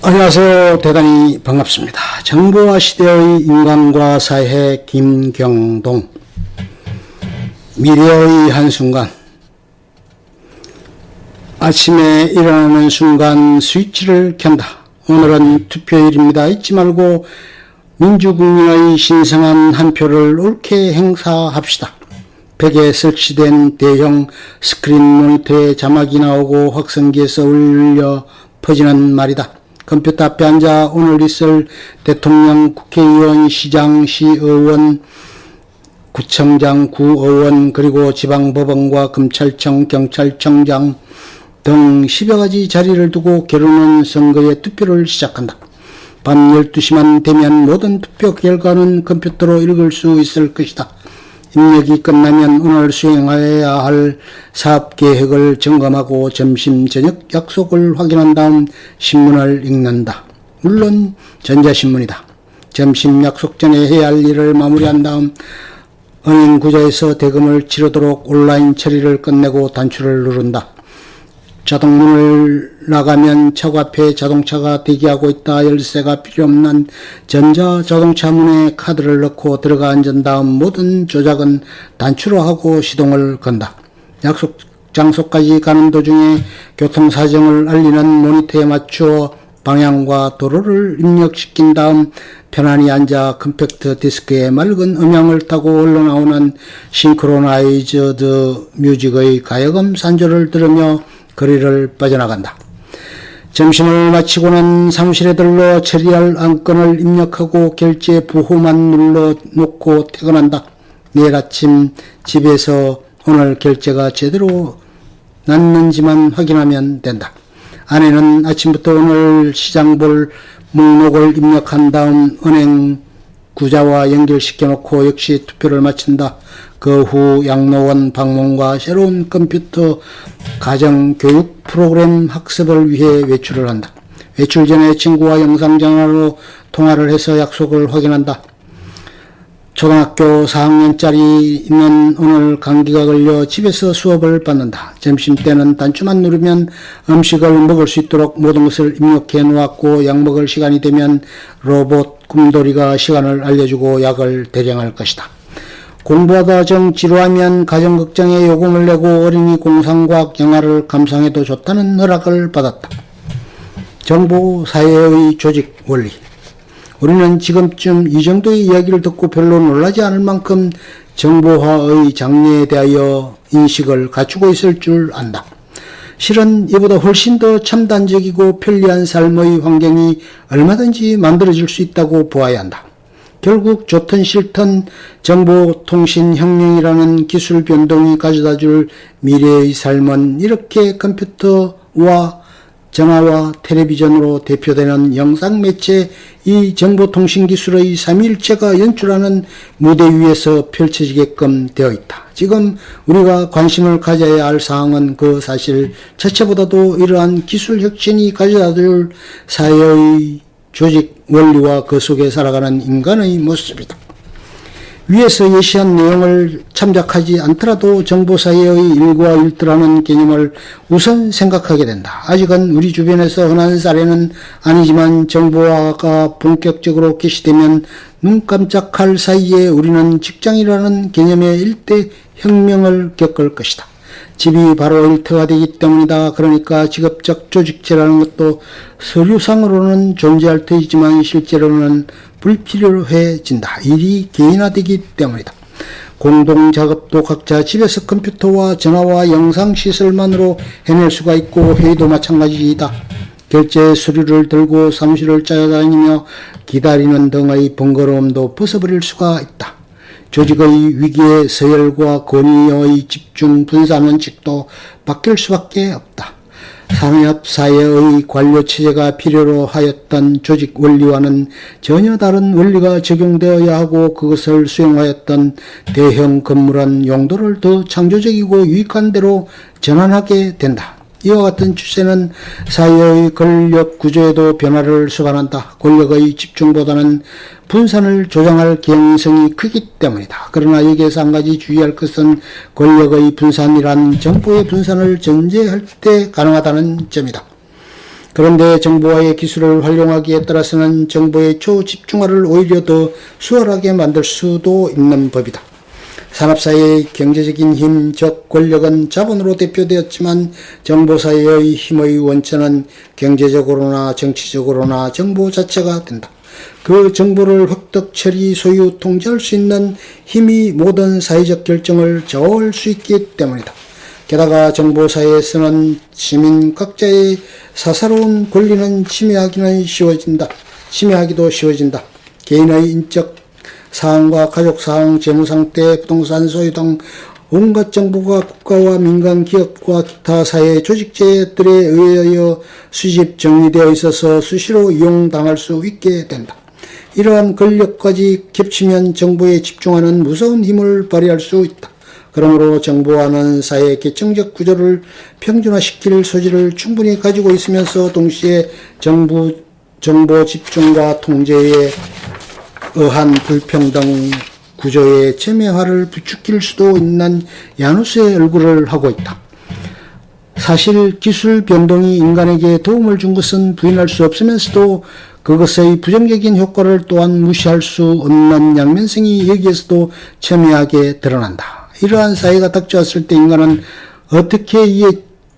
안녕하세요. 대단히 반갑습니다. 정보화 시대의 인간과 사회 김경동. 미래의 한순간. 아침에 일어나는 순간 스위치를 켠다. 오늘은 투표일입니다. 잊지 말고 민주국민의 신성한 한 표를 옳게 행사합시다. 벽에 설치된 대형 스크린 모니터에 자막이 나오고 확성기에서 울려 퍼지는 말이다. 컴퓨터 앞에 앉아 오늘 있을 대통령, 국회의원, 시장, 시의원, 구청장, 구의원, 그리고 지방법원과 검찰청, 경찰청장 등 10여 가지 자리를 두고 겨루는 선거의 투표를 시작한다. 밤 12시만 되면 모든 투표 결과는 컴퓨터로 읽을 수 있을 것이다. 입력이 끝나면 오늘 수행해야 할 사업계획을 점검하고 점심, 저녁 약속을 확인한 다음 신문을 읽는다. 물론 전자신문이다. 점심 약속 전에 해야 할 일을 마무리한 다음 은행 구좌에서 대금을 치르도록 온라인 처리를 끝내고 단추를 누른다. 자동문을 나가면 차고 앞에 자동차가 대기하고 있다. 열쇠가 필요 없는 전자자동차 문에 카드를 넣고 들어가 앉은 다음 모든 조작은 단추로 하고 시동을 건다. 약속 장소까지 가는 도중에 교통사정을 알리는 모니터에 맞추어 방향과 도로를 입력시킨 다음 편안히 앉아 컴팩트 디스크에 맑은 음향을 타고 흘러나오는 싱크로나이즈드 뮤직의 가여금 산조를 들으며 거리를 빠져나간다. 점심을 마치고는 사무실에 들러 처리할 안건을 입력하고 결제 부호만 눌러놓고 퇴근한다. 내일 아침 집에서 오늘 결제가 제대로 났는지만 확인하면 된다. 아내는 아침부터 오늘 시장 볼 목록을 입력한 다음 은행 구좌와 연결시켜놓고 역시 투표를 마친다. 그 후 양로원 방문과 새로운 컴퓨터 가정교육 프로그램 학습을 위해 외출을 한다. 외출 전에 친구와 영상전화로 통화를 해서 약속을 확인한다. 초등학교 4학년짜리는 오늘 감기가 걸려 집에서 수업을 받는다. 점심때는 단추만 누르면 음식을 먹을 수 있도록 모든 것을 입력해 놓았고 약 먹을 시간이 되면 로봇 꿈돌이가 시간을 알려주고 약을 대령할 것이다. 공부하다 정 지루하면 가정걱정에 요금을 내고 어린이 공상과학 영화를 감상해도 좋다는 허락을 받았다. 정보 사회의 조직 원리. 우리는 지금쯤 이 정도의 이야기를 듣고 별로 놀라지 않을 만큼 정보화의 장래에 대하여 인식을 갖추고 있을 줄 안다. 실은 이보다 훨씬 더 첨단적이고 편리한 삶의 환경이 얼마든지 만들어질 수 있다고 보아야 한다. 결국 좋든 싫든 정보통신혁명이라는 기술 변동이 가져다줄 미래의 삶은 이렇게 컴퓨터와 전화와 텔레비전으로 대표되는 영상매체 이 정보통신기술의 삼위일체가 연출하는 무대 위에서 펼쳐지게끔 되어 있다. 지금 우리가 관심을 가져야 할 사항은 그 사실 자체보다도 이러한 기술혁신이 가져다줄 사회의 조직 원리와 그 속에 살아가는 인간의 모습이다. 위에서 예시한 내용을 참작하지 않더라도 정보사회의 일과일투라는 개념을 우선 생각하게 된다. 아직은 우리 주변에서 흔한 사례는 아니지만 정보화가 본격적으로 개시되면 눈 깜짝할 사이에 우리는 직장이라는 개념의 일대 혁명을 겪을 것이다. 집이 바로 일터가 되기 때문이다. 그러니까 직업적 조직제라는 것도 서류상으로는 존재할 터이지만 실제로는 불필요해진다. 일이 개인화되기 때문이다. 공동작업도 각자 집에서 컴퓨터와 전화와 영상시설만으로 해낼 수가 있고 회의도 마찬가지이다. 결제 서류를 들고 사무실을 찾아다니며 기다리는 등의 번거로움도 벗어버릴 수가 있다. 조직의 위기의 서열과 권위의 집중 분산 원칙도 바뀔 수밖에 없다. 산업사회의 관료체제가 필요로 하였던 조직 원리와는 전혀 다른 원리가 적용되어야 하고 그것을 수행하였던 대형 건물은 용도를 더 창조적이고 유익한 대로 전환하게 된다. 이와 같은 추세는 사회의 권력 구조에도 변화를 수반한다. 권력의 집중보다는 분산을 조장할 개연성이 크기 때문이다. 그러나 여기에서 한 가지 주의할 것은 권력의 분산이란 정보의 분산을 전제할 때 가능하다는 점이다. 그런데 정보화의 기술을 활용하기에 따라서는 정보의 초집중화를 오히려 더 수월하게 만들 수도 있는 법이다. 산업사회의 경제적인 힘, 즉 권력은 자본으로 대표되었지만 정보사회의 힘의 원천은 경제적으로나 정치적으로나 정보 자체가 된다. 그 정보를 획득, 처리, 소유, 통제할 수 있는 힘이 모든 사회적 결정을 좌우할 수 있기 때문이다. 게다가 정보사회에서는 시민 각자의 사사로운 권리는 침해하기도 쉬워진다. 개인의 인적 사항과 가족 사항, 재무 상태, 부동산 소유 등 온갖 정보가 국가와 민간 기업과 기타 사회 조직체들에 의하여 수집 정리되어 있어서 수시로 이용당할 수 있게 된다. 이러한 권력까지 겹치면 정보에 집중하는 무서운 힘을 발휘할 수 있다. 그러므로 정보화는 사회의 계층적 구조를 평준화시킬 소지를 충분히 가지고 있으면서 동시에 정보 집중과 통제에 의한 불평등 구조의 첨예화를 부추길 수도 있는 야누스의 얼굴을 하고 있다. 사실 기술 변동이 인간에게 도움을 준 것은 부인할 수 없으면서도 그것의 부정적인 효과를 또한 무시할 수 없는 양면성이 여기에서도 첨예하게 드러난다. 이러한 사회가 닥쳐왔을 때 인간은 어떻게 이에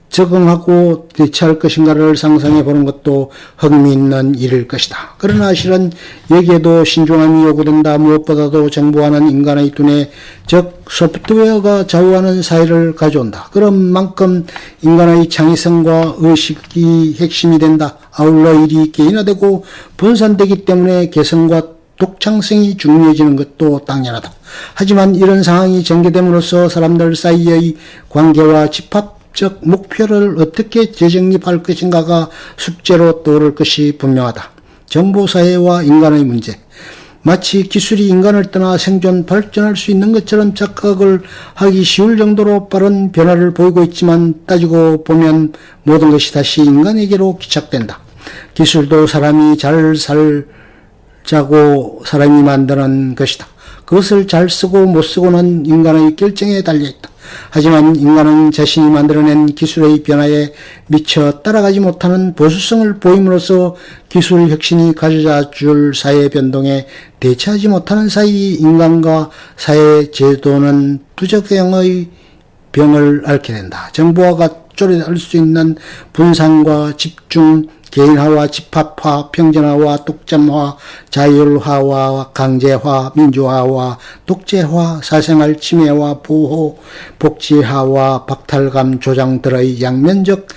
적응하고 대처할 것인가를 상상해 보는 것도 흥미있는 일일 것이다. 그러나 실은 여기에도 신중함이 요구된다. 무엇보다도 정보화는 인간의 두뇌, 즉 소프트웨어가 좌우하는 사회를 가져온다. 그런 만큼 인간의 창의성과 의식이 핵심이 된다. 아울러 일이 개인화되고 분산되기 때문에 개성과 독창성이 중요해지는 것도 당연하다. 하지만 이런 상황이 전개됨으로써 사람들 사이의 관계와 집합적 목표를 어떻게 재정립할 것인가가 숙제로 떠오를 것이 분명하다. 정보사회와 인간의 문제. 마치 기술이 인간을 떠나 생존, 발전할 수 있는 것처럼 착각을 하기 쉬울 정도로 빠른 변화를 보이고 있지만 따지고 보면 모든 것이 다시 인간에게로 기착된다. 기술도 사람이 잘 살자고 사람이 만드는 것이다. 그것을 잘 쓰고 못 쓰고는 인간의 결정에 달려있다. 하지만 인간은 자신이 만들어낸 기술의 변화에 미처 따라가지 못하는 보수성을 보임으로써 기술 혁신이 가져다 줄 사회 변동에 대처하지 못하는 사이 인간과 사회 제도는 부적응의 병을 앓게 된다. 정보화가 쪼개할 수 있는 분산과 집중, 개인화와 집합화, 평준화와 독점화, 자율화와 강제화, 민주화와 독재화, 사생활 침해와 보호, 복지화와 박탈감 조장들의 양면적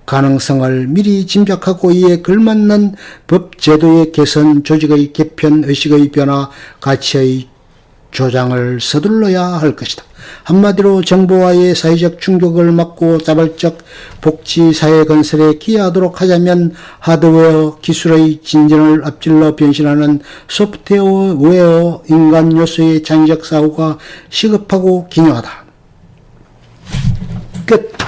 가능성을 미리 짐작하고 이에 걸맞는 법 제도의 개선, 조직의 개편, 의식의 변화, 가치의 조장을 서둘러야 할 것이다. 한마디로 정보화의 사회적 충격을 막고 자발적 복지 사회 건설에 기여하도록 하자면 하드웨어 기술의 진전을 앞질러 변신하는 소프트웨어 인간 요소의 창의적 사고가 시급하고 기묘하다. 끝.